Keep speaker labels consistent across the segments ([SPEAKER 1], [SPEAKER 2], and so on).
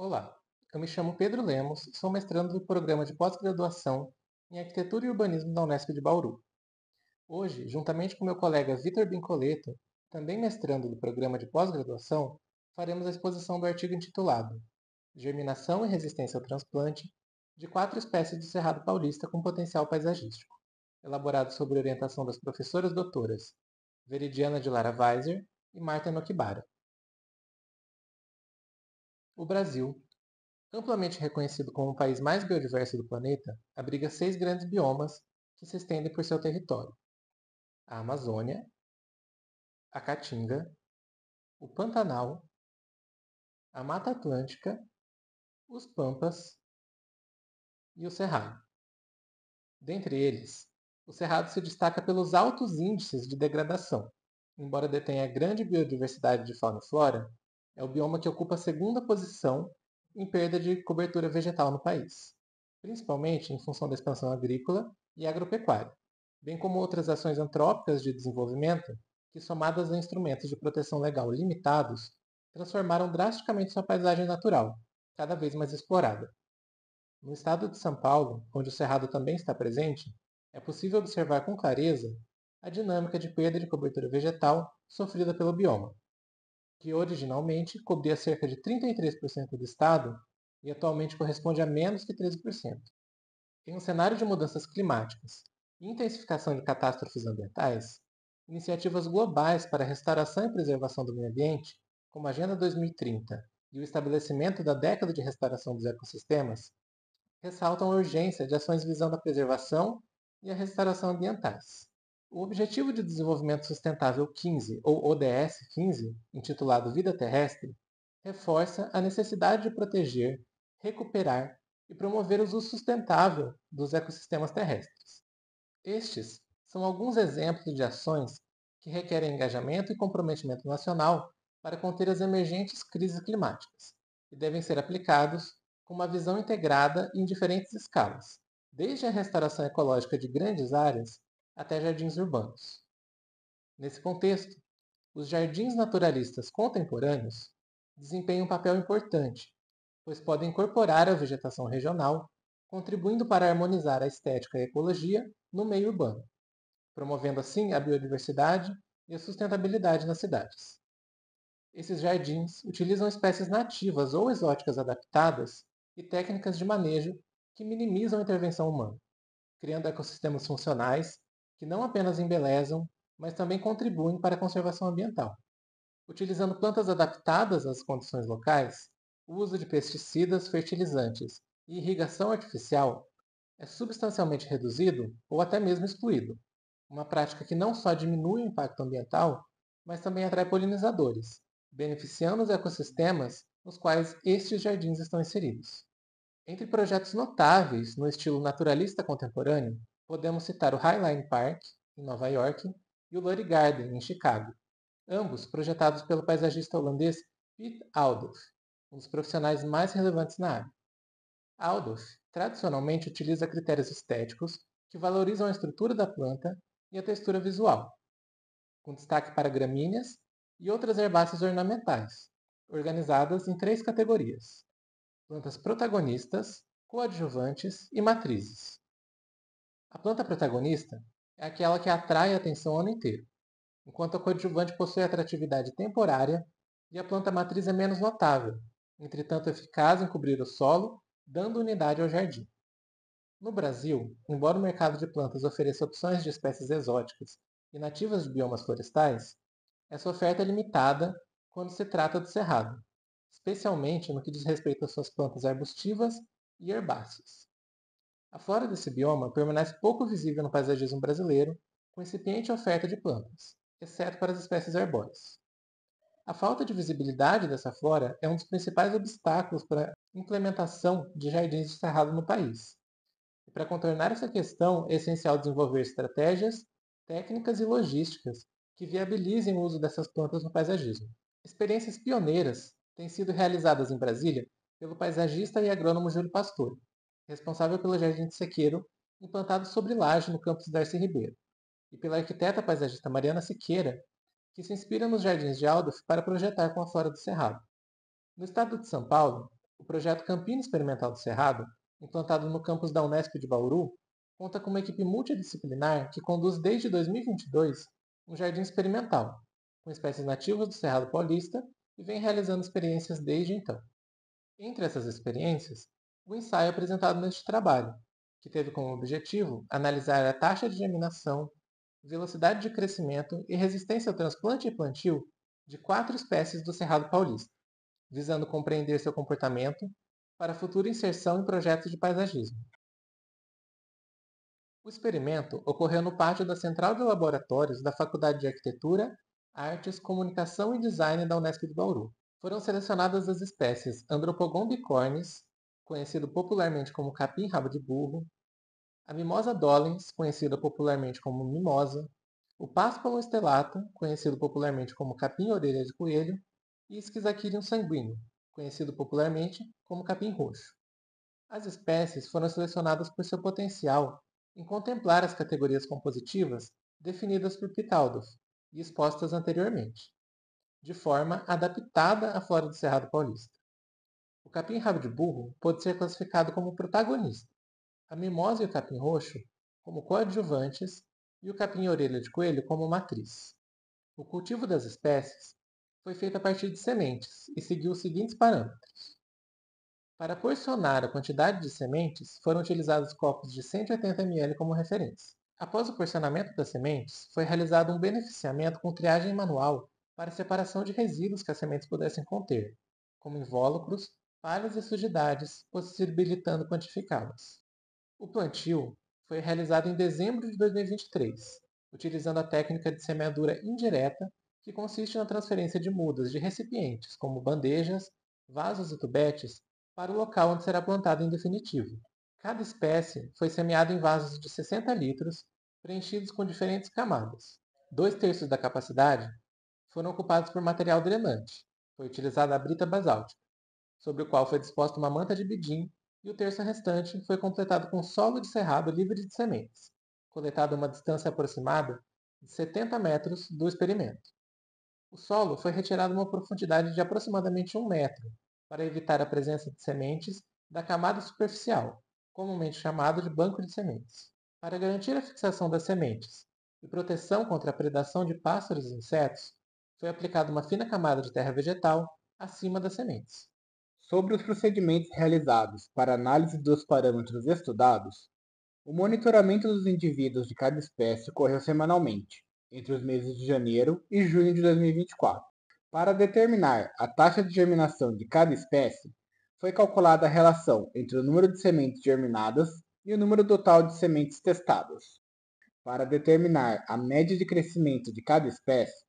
[SPEAKER 1] Olá, eu me chamo Pedro Lemos e sou mestrando do programa de pós-graduação em Arquitetura e Urbanismo da Unesp de Bauru. Hoje, juntamente com meu colega Vitor Bincoleto, também mestrando do programa de pós-graduação, faremos a exposição do artigo intitulado Germinação e Resistência ao Transplante de 4 espécies de cerrado paulista com potencial paisagístico, elaborado sob orientação das professoras doutoras Veridiana de Lara Weiser e Marta Nokibara. O Brasil, amplamente reconhecido como o país mais biodiverso do planeta, abriga 6 grandes biomas que se estendem por seu território: a Amazônia, a Caatinga, o Pantanal, a Mata Atlântica, os Pampas e o Cerrado. Dentre eles, o Cerrado se destaca pelos altos índices de degradação. Embora detenha grande biodiversidade de fauna e flora, é o bioma que ocupa a segunda posição em perda de cobertura vegetal no país, principalmente em função da expansão agrícola e agropecuária, bem como outras ações antrópicas de desenvolvimento que, somadas a instrumentos de proteção legal limitados, transformaram drasticamente sua paisagem natural, cada vez mais explorada. No estado de São Paulo, onde o cerrado também está presente, é possível observar com clareza a dinâmica de perda de cobertura vegetal sofrida pelo bioma, que originalmente cobria cerca de 33% do estado e atualmente corresponde a menos que 13%. Em um cenário de mudanças climáticas e intensificação de catástrofes ambientais, iniciativas globais para a restauração e preservação do meio ambiente, como a Agenda 2030 e o estabelecimento da década de restauração dos ecossistemas, ressaltam a urgência de ações visando a preservação e a restauração ambientais. O Objetivo de Desenvolvimento Sustentável 15, ou ODS 15, intitulado Vida Terrestre, reforça a necessidade de proteger, recuperar e promover o uso sustentável dos ecossistemas terrestres. Estes são alguns exemplos de ações que requerem engajamento e comprometimento nacional para conter as emergentes crises climáticas e devem ser aplicados com uma visão integrada em diferentes escalas, desde a restauração ecológica de grandes áreas até jardins urbanos. Nesse contexto, os jardins naturalistas contemporâneos desempenham um papel importante, pois podem incorporar a vegetação regional, contribuindo para harmonizar a estética e a ecologia no meio urbano, promovendo assim a biodiversidade e a sustentabilidade nas cidades. Esses jardins utilizam espécies nativas ou exóticas adaptadas e técnicas de manejo que minimizam a intervenção humana, criando ecossistemas funcionais que não apenas embelezam, mas também contribuem para a conservação ambiental. Utilizando plantas adaptadas às condições locais, o uso de pesticidas, fertilizantes e irrigação artificial é substancialmente reduzido ou até mesmo excluído, uma prática que não só diminui o impacto ambiental, mas também atrai polinizadores, beneficiando os ecossistemas nos quais estes jardins estão inseridos. Entre projetos notáveis no estilo naturalista contemporâneo, podemos citar o Highline Park, em Nova York, e o Lurie Garden, em Chicago, ambos projetados pelo paisagista holandês Piet Oudolf, um dos profissionais mais relevantes na área. Oudolf tradicionalmente utiliza critérios estéticos que valorizam a estrutura da planta e a textura visual, com destaque para gramíneas e outras herbáceas ornamentais, organizadas em 3 categorias: plantas protagonistas, coadjuvantes e matrizes. A planta protagonista é aquela que atrai a atenção o ano inteiro, enquanto a coadjuvante possui atratividade temporária e a planta matriz é menos notável, entretanto eficaz em cobrir o solo, dando unidade ao jardim. No Brasil, embora o mercado de plantas ofereça opções de espécies exóticas e nativas de biomas florestais, essa oferta é limitada quando se trata do cerrado, especialmente no que diz respeito às suas plantas arbustivas e herbáceas. A flora desse bioma permanece pouco visível no paisagismo brasileiro, com incipiente oferta de plantas, exceto para as espécies arbóreas. A falta de visibilidade dessa flora é um dos principais obstáculos para a implementação de jardins de cerrado no país. E para contornar essa questão, é essencial desenvolver estratégias, técnicas e logísticas que viabilizem o uso dessas plantas no paisagismo. Experiências pioneiras têm sido realizadas em Brasília pelo paisagista e agrônomo Júlio Pastor, responsável pelo Jardim de Sequeiro, implantado sobre laje no campus Darcy Ribeiro, e pela arquiteta paisagista Mariana Siqueira, que se inspira nos jardins de Aldorf para projetar com a flora do Cerrado. No estado de São Paulo, O projeto Campina Experimental do Cerrado, implantado no campus da Unesp de Bauru, conta com uma equipe multidisciplinar que conduz desde 2022 um jardim experimental, com espécies nativas do Cerrado Paulista e vem realizando experiências desde então. Entre essas experiências, o ensaio apresentado neste trabalho, que teve como objetivo analisar a taxa de germinação, velocidade de crescimento e resistência ao transplante e plantio de 4 espécies do Cerrado Paulista, visando compreender seu comportamento para futura inserção em projetos de paisagismo. O experimento ocorreu no pátio da Central de Laboratórios da Faculdade de Arquitetura, Artes, Comunicação e Design da Unesp de Bauru. Foram selecionadas as espécies Andropogon bicornis, conhecido popularmente como capim-rabo de burro, a Mimosa dolens, conhecida popularmente como mimosa, o Paspalum stellata, conhecido popularmente como capim-orelha de coelho, e Schizachyrium sanguíneo, conhecido popularmente como capim roxo. As espécies foram selecionadas por seu potencial em contemplar as categorias compositivas definidas por Pitaldoff e expostas anteriormente, de forma adaptada à flora do Cerrado Paulista. O capim-rabo de burro pode ser classificado como protagonista, a mimosa e o capim roxo como coadjuvantes e o capim-orelha de coelho como matriz. O cultivo das espécies foi feito a partir de sementes e seguiu os seguintes parâmetros. Para porcionar a quantidade de sementes, foram utilizados copos de 180 ml como referência. Após o porcionamento das sementes, foi realizado um beneficiamento com triagem manual para separação de resíduos que as sementes pudessem conter, como invólucros, palhas e sujidades, possibilitando quantificá-las. O plantio foi realizado em dezembro de 2023, utilizando a técnica de semeadura indireta, que consiste na transferência de mudas de recipientes, como bandejas, vasos e tubetes, para o local onde será plantado em definitivo. Cada espécie foi semeada em vasos de 60 litros, preenchidos com diferentes camadas. 2/3 da capacidade foram ocupados por material drenante. Foi utilizada a brita basáltica, sobre o qual foi disposta uma manta de bidim, e o terço restante foi completado com solo de cerrado livre de sementes, coletado a uma distância aproximada de 70 metros do experimento. O solo foi retirado a uma profundidade de aproximadamente 1 metro, para evitar a presença de sementes da camada superficial, comumente chamado de banco de sementes. Para garantir a fixação das sementes e proteção contra a predação de pássaros e insetos, foi aplicada uma fina camada de terra vegetal acima das sementes.
[SPEAKER 2] Sobre os procedimentos realizados para análise dos parâmetros estudados, o monitoramento dos indivíduos de cada espécie ocorreu semanalmente, entre os meses de janeiro e junho de 2024. Para determinar a taxa de germinação de cada espécie, foi calculada a relação entre o número de sementes germinadas e o número total de sementes testadas. Para determinar a média de crescimento de cada espécie,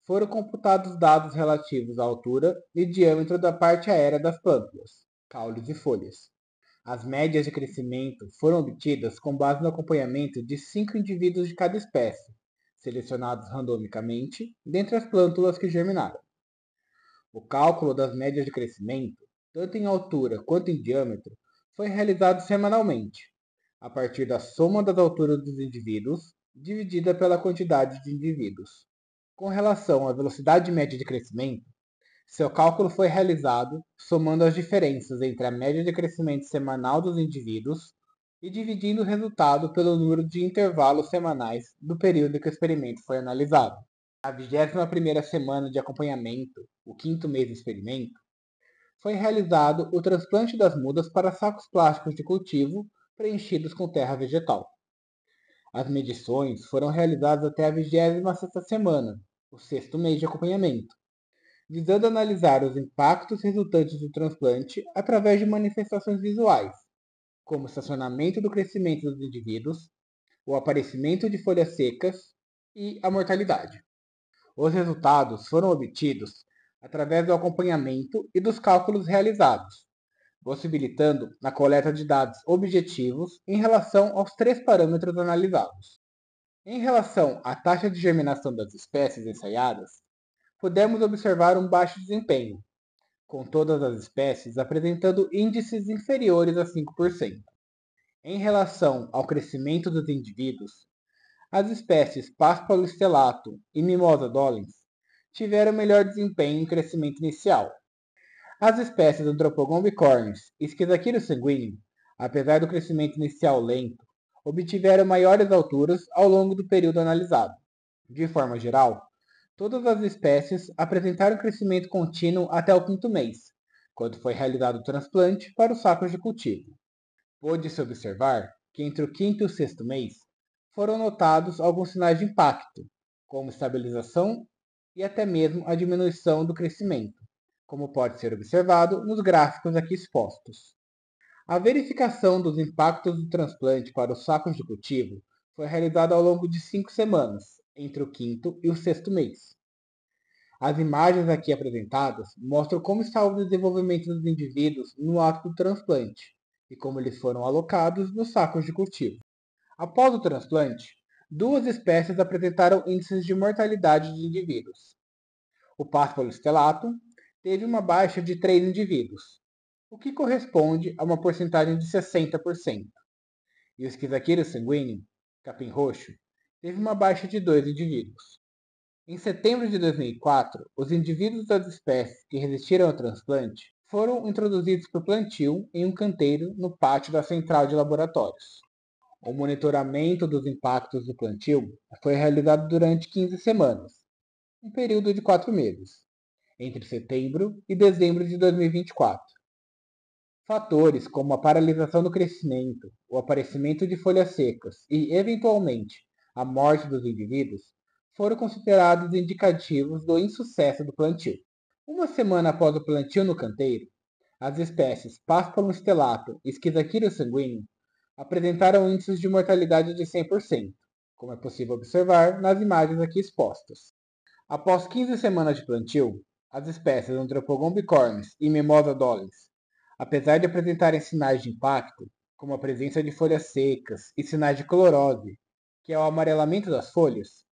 [SPEAKER 2] foram computados dados relativos à altura e diâmetro da parte aérea das plântulas, caules e folhas. As médias de crescimento foram obtidas com base no acompanhamento de 5 indivíduos de cada espécie, selecionados randomicamente dentre as plântulas que germinaram. O cálculo das médias de crescimento, tanto em altura quanto em diâmetro, foi realizado semanalmente, a partir da soma das alturas dos indivíduos dividida pela quantidade de indivíduos. Com relação à velocidade média de crescimento, seu cálculo foi realizado somando as diferenças entre a média de crescimento semanal dos indivíduos e dividindo o resultado pelo número de intervalos semanais do período em que o experimento foi analisado. Na 21ª semana de acompanhamento, o 5º mês do experimento, foi realizado o transplante das mudas para sacos plásticos de cultivo preenchidos com terra vegetal. As medições foram realizadas até a 26ª semana, o 6º mês de acompanhamento, visando analisar os impactos resultantes do transplante através de manifestações visuais, como o estacionamento do crescimento dos indivíduos, o aparecimento de folhas secas e a mortalidade. Os resultados foram obtidos através do acompanhamento e dos cálculos realizados, possibilitando a coleta de dados objetivos em relação aos 3 parâmetros analisados. Em relação à taxa de germinação das espécies ensaiadas, pudemos observar um baixo desempenho, com todas as espécies apresentando índices inferiores a 5%. Em relação ao crescimento dos indivíduos, as espécies Paspalum stellatum e Mimosa dolens tiveram melhor desempenho em crescimento inicial. As espécies Andropogon bicornis e Schizachyros sanguineum, apesar do crescimento inicial lento, obtiveram maiores alturas ao longo do período analisado. De forma geral, todas as espécies apresentaram crescimento contínuo até o quinto mês, quando foi realizado o transplante para os sacos de cultivo. Pôde-se observar que entre o quinto e o sexto mês foram notados alguns sinais de impacto, como estabilização e até mesmo a diminuição do crescimento, como pode ser observado nos gráficos aqui expostos. A verificação dos impactos do transplante para os sacos de cultivo foi realizada ao longo de 5 semanas, entre o quinto e o sexto mês. As imagens aqui apresentadas mostram como está o desenvolvimento dos indivíduos no ato do transplante e como eles foram alocados nos sacos de cultivo. Após o transplante, duas espécies apresentaram índices de mortalidade de indivíduos. O Páspalo stellatum teve uma baixa de 3 indivíduos, o que corresponde a uma porcentagem de 60%. E o Schizachyros sanguineum, capim roxo, teve uma baixa de 2 indivíduos. Em setembro de 2004, os indivíduos das espécies que resistiram ao transplante foram introduzidos para o plantio em um canteiro no pátio da central de laboratórios. O monitoramento dos impactos do plantio foi realizado durante 15 semanas, um período de 4 meses, entre setembro e dezembro de 2024. Fatores como a paralisação do crescimento, o aparecimento de folhas secas e, eventualmente, a morte dos indivíduos foram considerados indicativos do insucesso do plantio. Uma semana após o plantio no canteiro, as espécies Paspalum stellatum e Schizachyros sanguineum apresentaram índices de mortalidade de 100%, como é possível observar nas imagens aqui expostas. Após 15 semanas de plantio, as espécies Andropogon bicornis e Mimosa dolens, apesar de apresentarem sinais de impacto, como a presença de folhas secas e sinais de clorose, que é o amarelamento das folhas,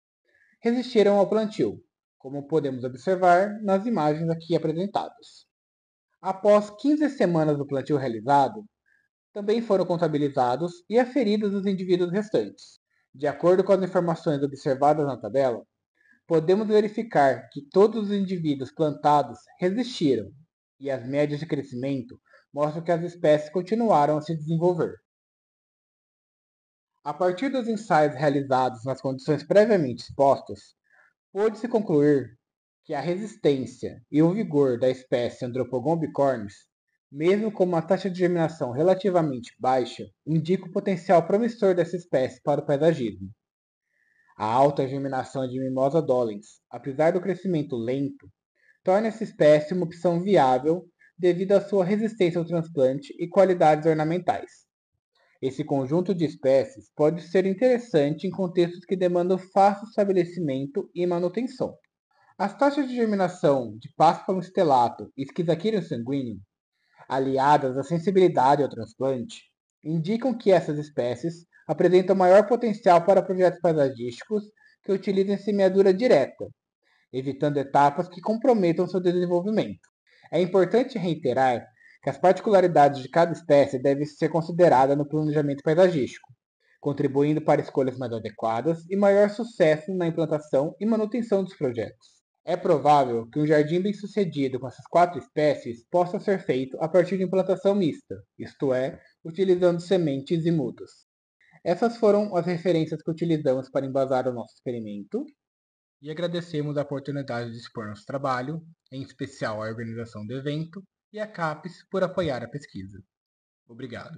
[SPEAKER 2] resistiram ao plantio, como podemos observar nas imagens aqui apresentadas. Após 15 semanas do plantio realizado, também foram contabilizados e aferidos os indivíduos restantes. De acordo com as informações observadas na tabela, podemos verificar que todos os indivíduos plantados resistiram e as médias de crescimento mostram que as espécies continuaram a se desenvolver. A partir dos ensaios realizados nas condições previamente expostas, pôde-se concluir que a resistência e o vigor da espécie Andropogon bicornis, mesmo com uma taxa de germinação relativamente baixa, indica o potencial promissor dessa espécie para o paisagismo. A alta germinação de Mimosa dolens, apesar do crescimento lento, torna essa espécie uma opção viável devido à sua resistência ao transplante e qualidades ornamentais. Esse conjunto de espécies pode ser interessante em contextos que demandam fácil estabelecimento e manutenção. As taxas de germinação de Paspalum stellatum e Schizachyros sanguineum, aliadas à sensibilidade ao transplante, indicam que essas espécies apresentam maior potencial para projetos paisagísticos que utilizem semeadura direta, evitando etapas que comprometam seu desenvolvimento. É importante reiterar que as particularidades de cada espécie devem ser consideradas no planejamento paisagístico, contribuindo para escolhas mais adequadas e maior sucesso na implantação e manutenção dos projetos. É provável que um jardim bem-sucedido com essas 4 espécies possa ser feito a partir de implantação mista, isto é, utilizando sementes e mudas. Essas foram as referências que utilizamos para embasar o nosso experimento e agradecemos a oportunidade de expor nosso trabalho, em especial a organização do evento e a CAPES por apoiar a pesquisa. Obrigado.